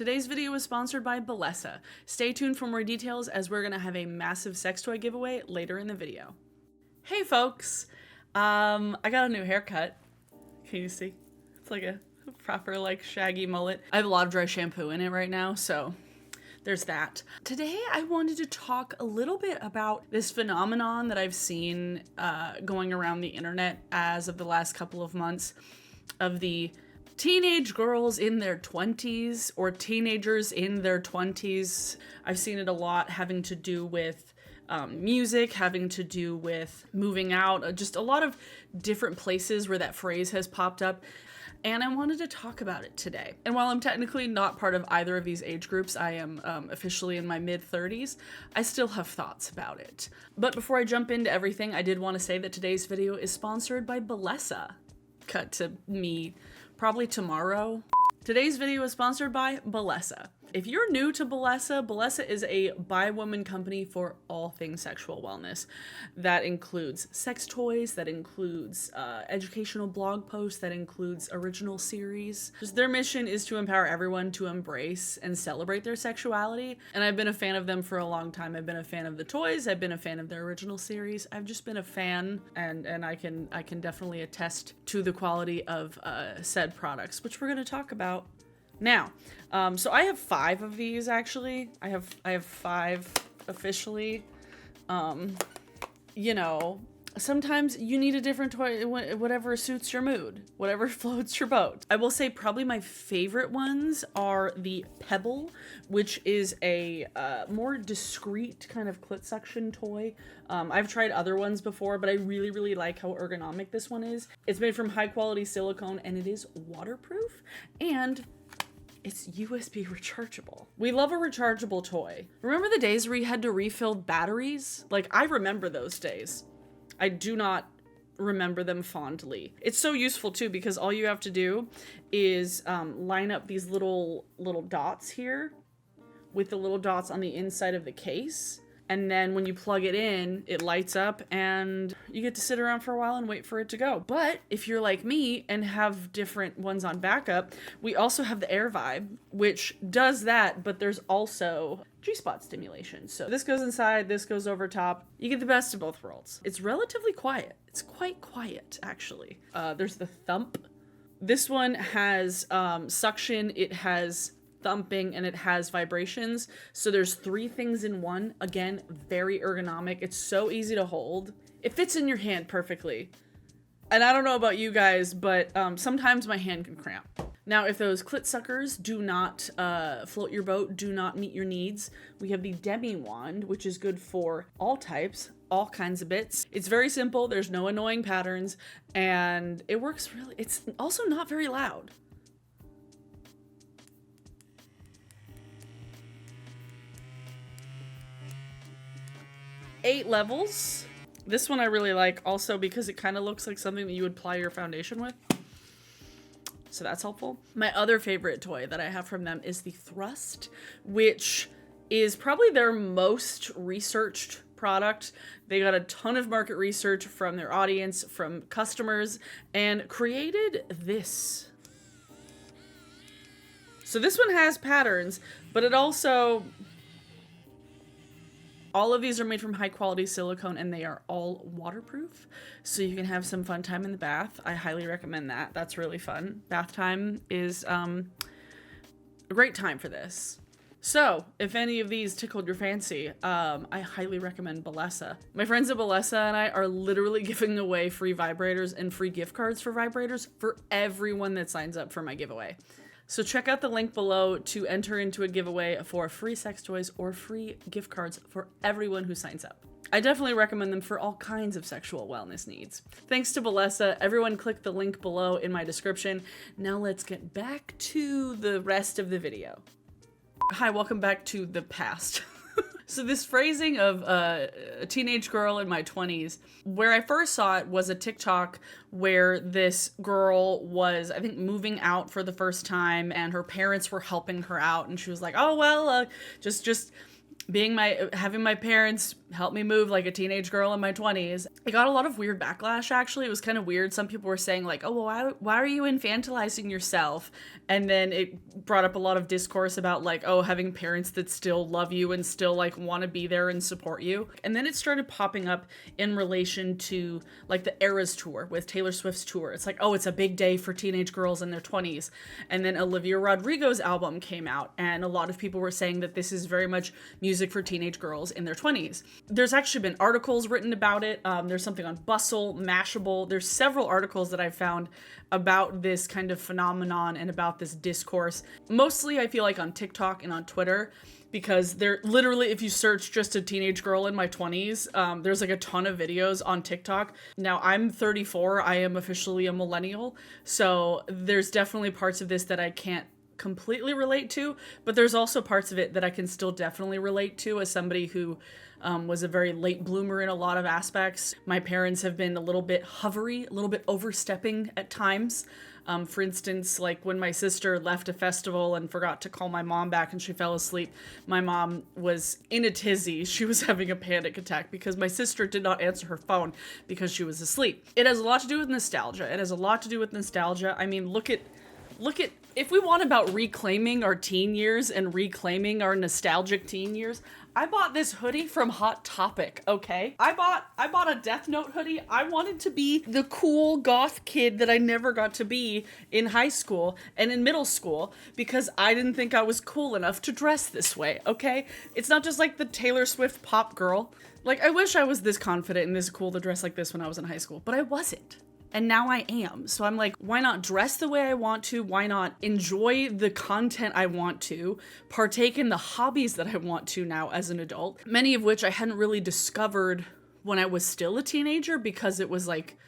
Today's video is sponsored by Bellesa. Stay tuned for more details as we're gonna have a massive sex toy giveaway later in the video. Hey folks, I got a new haircut. Can you see? It's like a proper like shaggy mullet. I have a lot of dry shampoo in it right now, so there's that. Today I wanted to talk a little bit about this phenomenon that I've seen going around the internet as of the last couple of months of the teenage girls in their 20s or teenagers in their 20s. I've seen it a lot having to do with music, having to do with moving out, just a lot of different places where that phrase has popped up. And I wanted to talk about it today. And while I'm technically not part of either of these age groups, I am officially in my mid-30s, I still have thoughts about it. But before I jump into everything, I did want to say that today's video is sponsored by Bellesa. Cut to me probably tomorrow. Today's video is sponsored by Bellesa. If you're new to Bellesa, Bellesa is a bi-woman company for all things sexual wellness. That includes sex toys, that includes educational blog posts, that includes original series. Just their mission is to empower everyone to embrace and celebrate their sexuality. And I've been a fan of them for a long time. I've been a fan of the toys. I've been a fan of their original series. I've just been a fan, and I can definitely attest to the quality of said products, which we're going to talk about now. So I have 5 of these actually. I have 5 officially. You know, sometimes you need a different toy, whatever suits your mood, whatever floats your boat. I will say probably my favorite ones are the Pebble, which is a more discreet kind of clit suction toy. I've tried other ones before, but I really like how ergonomic this one is. It's made from high quality silicone and it is waterproof and it's USB rechargeable. We love a rechargeable toy. Remember the days where you had to refill batteries? Like, I remember those days. I do not remember them fondly. It's so useful too because all you have to do is line up these little dots here with the little dots on the inside of the case. And then when you plug it in, it lights up and you get to sit around for a while and wait for it to go. But if you're like me and have different ones on backup, we also have the Air Vibe, which does that, but there's also G-spot stimulation. So this goes inside, this goes over top. You get the best of both worlds. It's relatively quiet. It's quite quiet, actually. There's the Thump. This one has suction, it has thumping, and it has vibrations. So there's 3 things in one. Again, very ergonomic. It's so easy to hold. It fits in your hand perfectly. And I don't know about you guys, but sometimes my hand can cramp. Now, if those clit suckers do not float your boat, do not meet your needs, we have the Demi Wand, which is good for all types, all kinds of bits. It's very simple. There's no annoying patterns, and it works really. It's also not very loud. Eight levels. This one I really like also because it kind of looks like something that you would apply your foundation with. So that's helpful. My other favorite toy that I have from them is the Thrust, which is probably their most researched product. They got a ton of market research from their audience, from customers, and created this. So this one has patterns, but it also... All of these are made from high quality silicone and they are all waterproof. So you can have some fun time in the bath. I highly recommend that. That's really fun. Bath time is a great time for this. So if any of these tickled your fancy, I highly recommend Bellesa. My friends at Bellesa and I are literally giving away free vibrators and free gift cards for vibrators for everyone that signs up for my giveaway. So check out the link below to enter into a giveaway for free sex toys or free gift cards for everyone who signs up. I definitely recommend them for all kinds of sexual wellness needs. Thanks to Bellesa. Everyone click the link below in my description. Now let's get back to the rest of the video. Hi, welcome back to the past. So this phrasing of a teenage girl in my 20s, where I first saw it was a TikTok where this girl was, I think, moving out for the first time and her parents were helping her out. And she was like, oh, well, just having my parents help me move like a teenage girl in my 20s. It got a lot of weird backlash, actually. It was kind of weird. Some people were saying, like, oh, well, why are you infantilizing yourself? And then it brought up a lot of discourse about, like, oh, having parents that still love you and still, like, want to be there and support you. And then it started popping up in relation to, like, the Eras tour with Taylor Swift's tour. It's like, oh, it's a big day for teenage girls in their 20s. And then Olivia Rodrigo's album came out, and a lot of people were saying that this is very much music for teenage girls in their 20s. There's actually been articles written about it. There's something on Bustle, Mashable. There's several articles that I found about this kind of phenomenon and about this discourse. Mostly, I feel like on TikTok and on Twitter, because they're literally, if you search just a teenage girl in my 20s, there's like a ton of videos on TikTok. Now, I'm 34. I am officially a millennial. So there's definitely parts of this that I can't completely relate to, but there's also parts of it that I can still definitely relate to as somebody who was a very late bloomer in a lot of aspects. My parents have been a little bit hovery, a little bit overstepping at times. For instance, like when my sister left a festival and forgot to call my mom back and she fell asleep, my mom was in a tizzy. She was having a panic attack because my sister did not answer her phone because she was asleep. It has a lot to do with nostalgia. It has a lot to do with nostalgia. I mean, look at, if we want about reclaiming our teen years and reclaiming our nostalgic teen years, I bought this hoodie from Hot Topic, okay? I bought a Death Note hoodie. I wanted to be the cool goth kid that I never got to be in high school and in middle school because I didn't think I was cool enough to dress this way, okay? It's not just like the Taylor Swift pop girl. Like, I wish I was this confident and this cool to dress like this when I was in high school, but I wasn't. And now I am. So I'm like, why not dress the way I want to? Why not enjoy the content I want to? Partake in the hobbies that I want to now as an adult. Many of which I hadn't really discovered when I was still a teenager because it was like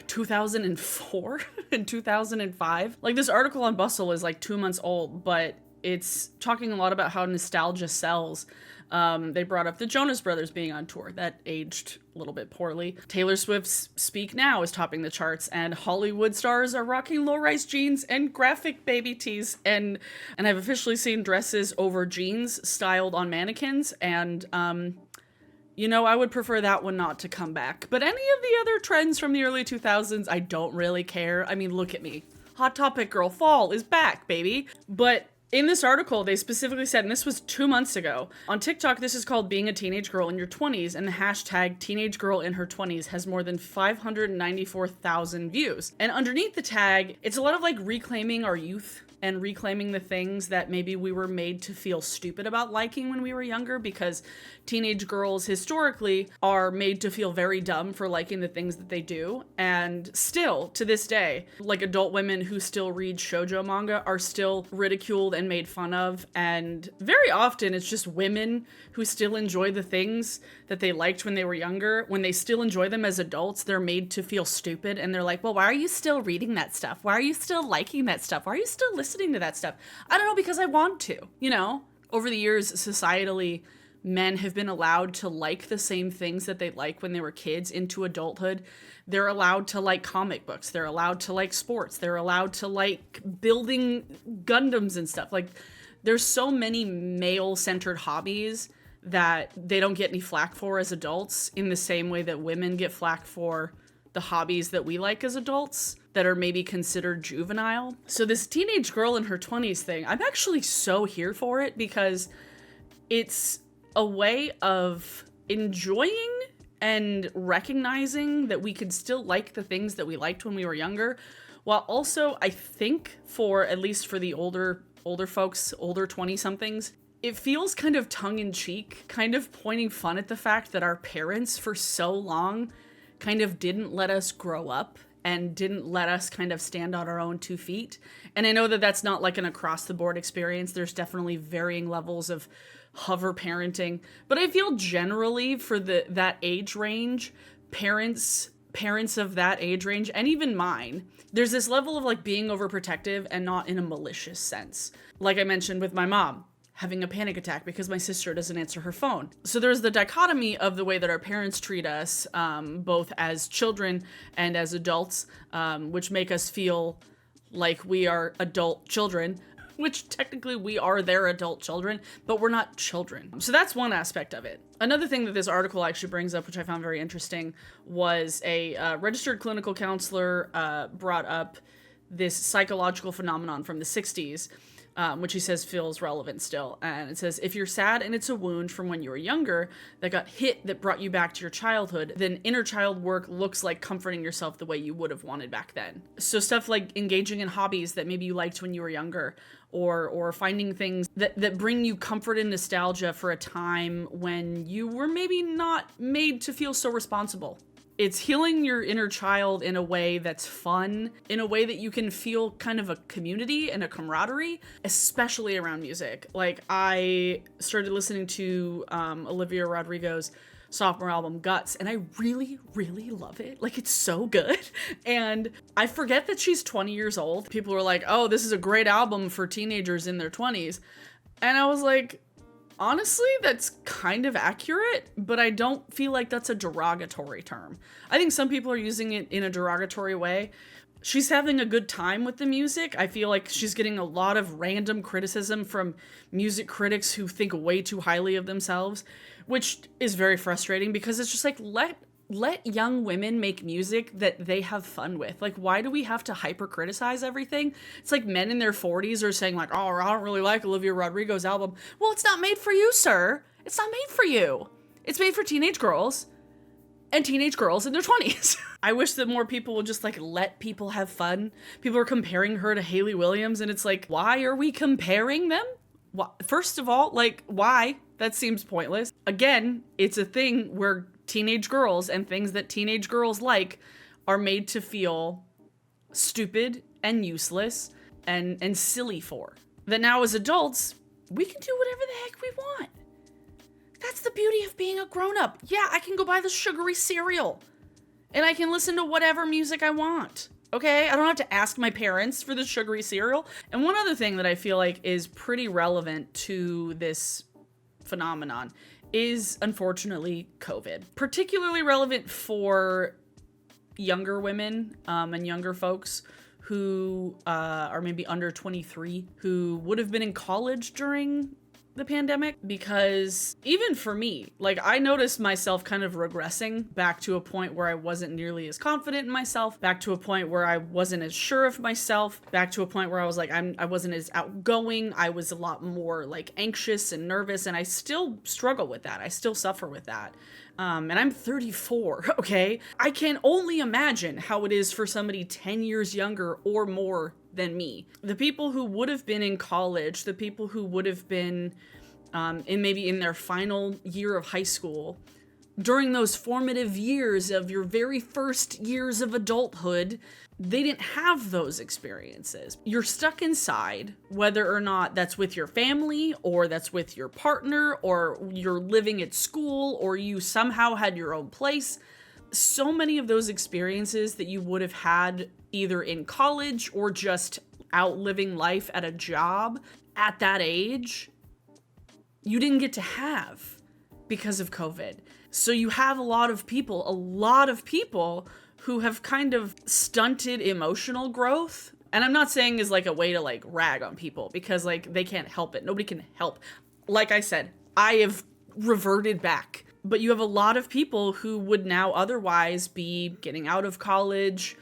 2004 and 2005. Like this article on Bustle is like 2 months old, but it's talking a lot about how nostalgia sells. They brought up the Jonas Brothers being on tour. That aged a little bit poorly. Taylor Swift's Speak Now is topping the charts, and Hollywood stars are rocking low-rise jeans and graphic baby tees. And I've officially seen dresses over jeans styled on mannequins, and you know, I would prefer that one not to come back. But any of the other trends from the early 2000s, I don't really care. I mean, look at me. Hot Topic girl, fall is back, baby. But in this article, they specifically said, and this was 2 months ago, on TikTok, this is called Being a Teenage Girl in Your 20s, and the hashtag Teenage Girl in Her 20s has more than 594,000 views. And underneath the tag, it's a lot of like reclaiming our youth and reclaiming the things that maybe we were made to feel stupid about liking when we were younger, because teenage girls historically are made to feel very dumb for liking the things that they do. And still, to this day, like adult women who still read shoujo manga are still ridiculed and made fun of. And very often it's just women who still enjoy the things that they liked when they were younger. When they still enjoy them as adults, they're made to feel stupid. And they're like, well, why are you still reading that stuff? Why are you still liking that stuff? Why are you still listening to that stuff? I don't know, because I want to, you know? Over the years, societally, men have been allowed to like the same things that they like when they were kids into adulthood. They're allowed to like comic books. They're allowed to like sports. They're allowed to like building Gundams and stuff. Like, there's so many male-centered hobbies that they don't get any flack for as adults, in the same way that women get flack for the hobbies that we like as adults that are maybe considered juvenile. So this teenage girl in her 20s thing, I'm actually so here for it, because it's a way of enjoying and recognizing that we could still like the things that we liked when we were younger, while also, I think, for at least for the older folks, older 20-somethings, it feels kind of tongue-in-cheek, kind of pointing fun at the fact that our parents for so long kind of didn't let us grow up and didn't let us kind of stand on our own 2 feet. And I know that that's not like an across-the-board experience. There's definitely varying levels of hover parenting. But I feel generally for that age range, parents of that age range, and even mine, there's this level of like being overprotective, and not in a malicious sense. Like I mentioned with my mom, having a panic attack because my sister doesn't answer her phone. So there's the dichotomy of the way that our parents treat us, both as children and as adults, which make us feel like we are adult children, which technically we are their adult children, but we're not children. So that's one aspect of it. Another thing that this article actually brings up, which I found very interesting, was a registered clinical counselor brought up this psychological phenomenon from the 60s, which he says feels relevant still. And it says, if you're sad and it's a wound from when you were younger that got hit that brought you back to your childhood, then inner child work looks like comforting yourself the way you would have wanted back then. So stuff like engaging in hobbies that maybe you liked when you were younger, or finding things that bring you comfort and nostalgia for a time when you were maybe not made to feel so responsible. It's healing your inner child in a way that's fun, in a way that you can feel kind of a community and a camaraderie, especially around music. Like, I started listening to Olivia Rodrigo's sophomore album, Guts, and I really, really love it. Like, it's so good. And I forget that she's 20 years old. People were like, oh, this is a great album for teenagers in their 20s. And I was like, honestly, that's kind of accurate, but I don't feel like that's a derogatory term. I think some people are using it in a derogatory way. She's having a good time with the music. I feel like she's getting a lot of random criticism from music critics who think way too highly of themselves, which is very frustrating because it's just like, let young women make music that they have fun with. Like, why do we have to hyper criticize everything? It's like men in their 40s are saying like, oh, I don't really like Olivia Rodrigo's album. Well, it's not made for you, sir. It's not made for you. It's made for teenage girls and teenage girls in their 20s. I wish that more people would just like let people have fun. People are comparing her to Hayley Williams, and it's like, why are we comparing them? First of all, like, why? That seems pointless. Again, it's a thing where teenage girls and things that teenage girls like are made to feel stupid and useless and silly for. That now as adults, we can do whatever the heck we want. That's the beauty of being a grown-up. Yeah, I can go buy the sugary cereal and I can listen to whatever music I want. Okay, I don't have to ask my parents for the sugary cereal. And one other thing that I feel like is pretty relevant to this phenomenon is, unfortunately, COVID. Particularly relevant for younger women and younger folks who are maybe under 23, who would have been in college during the pandemic, because even for me, like, I noticed myself kind of regressing back to a point where I wasn't nearly as confident in myself, back to a point where I wasn't as sure of myself, back to a point where I was like, I wasn't as outgoing. I was a lot more like anxious and nervous, and I still struggle with that. I still suffer with that. And I'm 34, okay? I can only imagine how it is for somebody 10 years younger or more than me. The people who would have been in college, the people who would have been in their final year of high school, during those formative years of your very first years of adulthood, they didn't have those experiences. You're stuck inside, whether or not that's with your family or that's with your partner or you're living at school or you somehow had your own place. So many of those experiences that you would have had either in college or just out living life at a job at that age, you didn't get to have because of COVID. So you have a lot of people who have kind of stunted emotional growth. And I'm not saying is like a way to like rag on people, because like they can't help it. Nobody can help. Like I said, I have reverted back. But you have a lot of people who would now otherwise be getting out of college,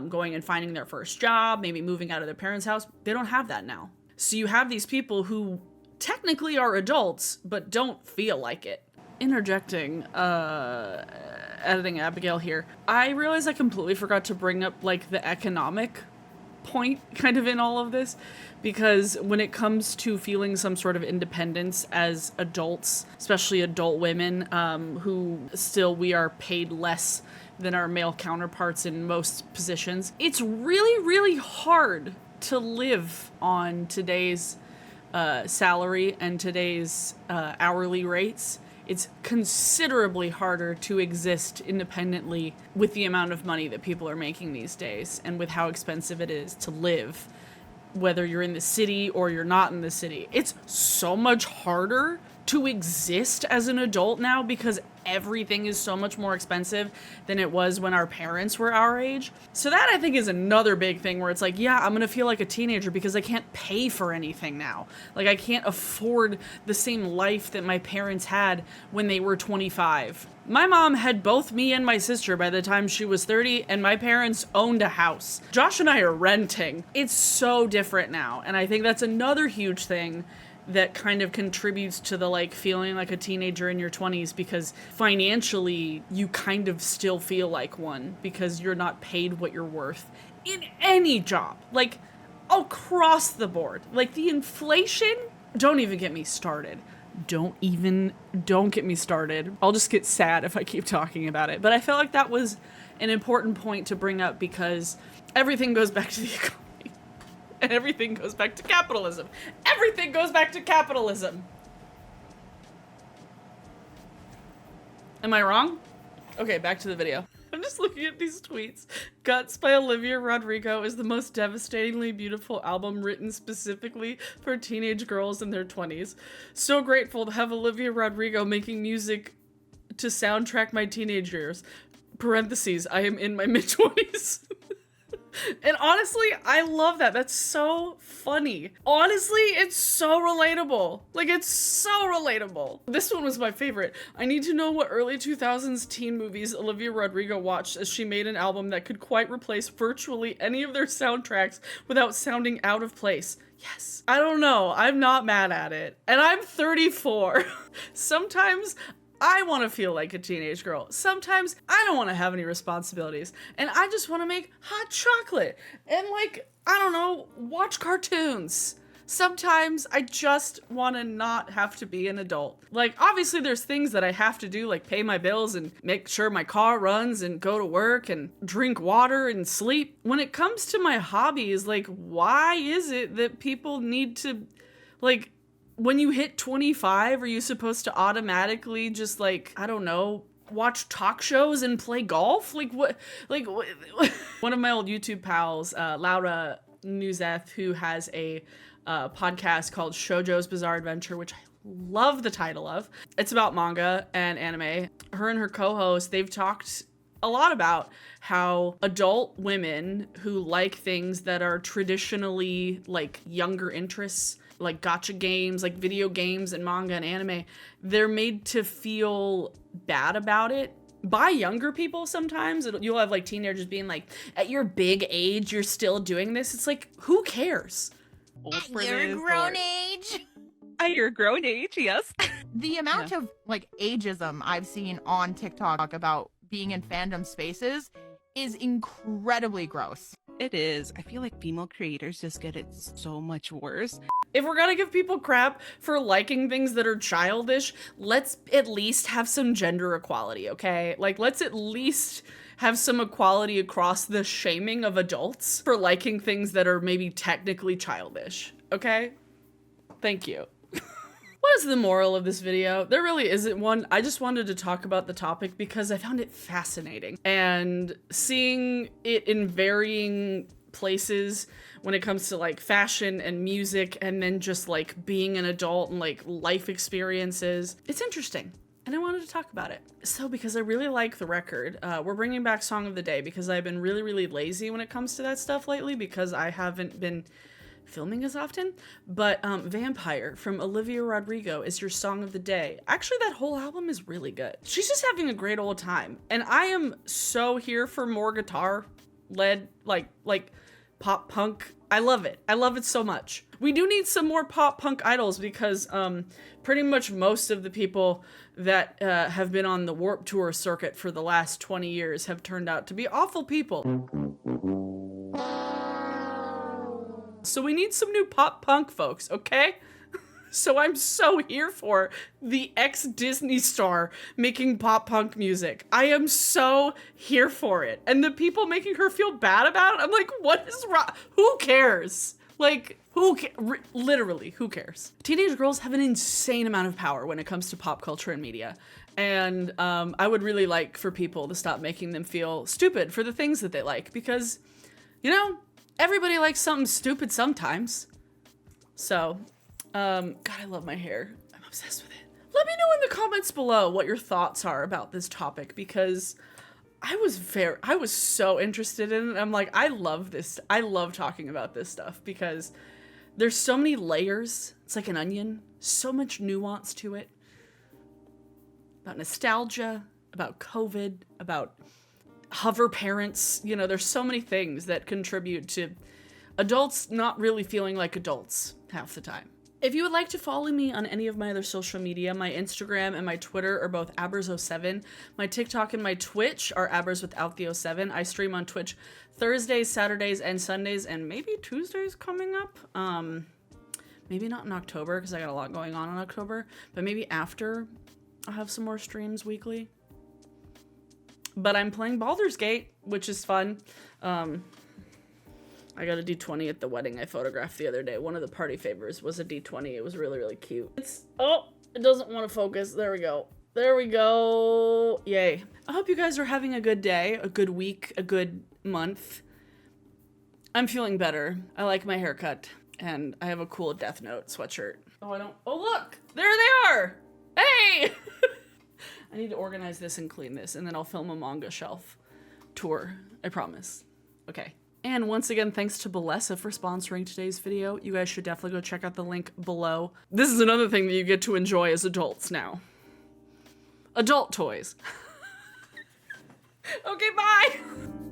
going and finding their first job, maybe moving out of their parents' house. They don't have that now. So you have these people who technically are adults, but don't feel like it. Interjecting, editing Abigail here. I realize I completely forgot to bring up like the economic point kind of in all of this, because when it comes to feeling some sort of independence as adults, especially adult women, who still we are paid less than our male counterparts in most positions, it's really, really hard to live on today's salary and today's hourly rates. It's considerably harder to exist independently with the amount of money that people are making these days and with how expensive it is to live, whether you're in the city or you're not in the city. It's so much harder to exist as an adult now because everything is so much more expensive than it was when our parents were our age. So that I think is another big thing where it's like, yeah, I'm gonna feel like a teenager because I can't pay for anything now. Like I can't afford the same life that my parents had when they were 25. My mom had both me and my sister by the time she was 30, and my parents owned a house. Josh and I are renting. It's so different now, and I think that's another huge thing that kind of contributes to the like feeling like a teenager in your 20s, because financially you kind of still feel like one because you're not paid what you're worth in any job, like across the board. Like the inflation, don't even get me started. Don't get me started. I'll just get sad if I keep talking about it. But I felt like that was an important point to bring up because everything goes back to the economy. And everything goes back to capitalism. Everything goes back to capitalism. Am I wrong? Okay, back to the video. I'm just looking at these tweets. Guts by Olivia Rodrigo is the most devastatingly beautiful album written specifically for teenage girls in their 20s. So grateful to have Olivia Rodrigo making music to soundtrack my teenage years. Parentheses, I am in my mid-20s. And honestly, I love that. That's so funny. Honestly, it's so relatable. Like, it's so relatable. This one was my favorite. I need to know what early 2000s teen movies Olivia Rodrigo watched, as she made an album that could quite replace virtually any of their soundtracks without sounding out of place. Yes. I don't know. I'm not mad at it. And I'm 34. Sometimes I want to feel like a teenage girl. Sometimes I don't want to have any responsibilities. And I just want to make hot chocolate and, like, I don't know, watch cartoons. Sometimes I just want to not have to be an adult. Like, obviously there's things that I have to do, like pay my bills and make sure my car runs and go to work and drink water and sleep. When it comes to my hobbies, like, why is it that people need to, like, when you hit 25, are you supposed to automatically just, like, I don't know, watch talk shows and play golf? Like, what? One of my old YouTube pals, Laura Nuzeth, who has a podcast called Shoujo's Bizarre Adventure, which I love the title of. It's about manga and anime. Her and her co-host, they've talked a lot about how adult women who like things that are traditionally, like, younger interests, like gacha games, like video games and manga and anime, they're made to feel bad about it by younger people sometimes. You'll have like teenagers being like, at your big age, you're still doing this. It's like, who cares? At your grown age. At your grown age, yes. The amount of like ageism I've seen on TikTok about being in fandom spaces is incredibly gross. It is. I feel like female creators just get it so much worse. If we're gonna give people crap for liking things that are childish, let's at least have some gender equality, okay? Like, let's at least have some equality across the shaming of adults for liking things that are maybe technically childish, okay? Thank you. What is the moral of this video? There really isn't one. I just wanted to talk about the topic because I found it fascinating. And seeing it in varying places when it comes to like fashion and music, and then just like being an adult and like life experiences, it's interesting. And I wanted to talk about it. So because I really like the record, we're bringing back Song of the Day because I've been really, really lazy when it comes to that stuff lately because I haven't been filming as often. But Vampire from Olivia Rodrigo is your Song of the Day. Actually, that whole album is really good. She's just having a great old time. And I am so here for more guitar-led, like pop punk. I love it. I love it so much. We do need some more pop punk idols because pretty much most of the people that have been on the Warped Tour circuit for the last 20 years have turned out to be awful people. So we need some new pop punk folks, okay? So I'm so here for the ex-Disney star making pop punk music. I am so here for it. And the people making her feel bad about it, I'm like, what is wrong? Who cares? Like, literally, who cares? Teenage girls have an insane amount of power when it comes to pop culture and media. And I would really like for people to stop making them feel stupid for the things that they like. Because, you know, everybody likes something stupid sometimes. So, God, I love my hair. I'm obsessed with it. in the comments below what your thoughts are about this topic, because I was so interested in it. I'm like, I love this. I love talking about this stuff because there's so many layers. It's like an onion. So much nuance to it. About nostalgia, about COVID, about hover parents. You know, there's so many things that contribute to adults not really feeling like adults half the time. If you would like to follow me on any of my other social media, my Instagram and my Twitter are both Abers07. My TikTok and my Twitch are Abers without the 07. I stream on Twitch Thursdays, Saturdays, and Sundays, and maybe Tuesdays coming up. Maybe not in October because I got a lot going on in October, but maybe after I'll have some more streams weekly. But I'm playing Baldur's Gate, which is fun. I got a D20 at the wedding I photographed the other day. One of the party favors was a D20. It was really, really cute. It doesn't want to focus. There we go. There we go. Yay. I hope you guys are having a good day, a good week, a good month. I'm feeling better. I like my haircut, and I have a cool Death Note sweatshirt. Oh, look! There they are! Hey! I need to organize this and clean this, and then I'll film a manga shelf tour. I promise. Okay. And once again, thanks to Bellesa for sponsoring today's video. You guys should definitely go check out the link below. This is another thing that you get to enjoy as adults now. Adult toys. Okay, bye!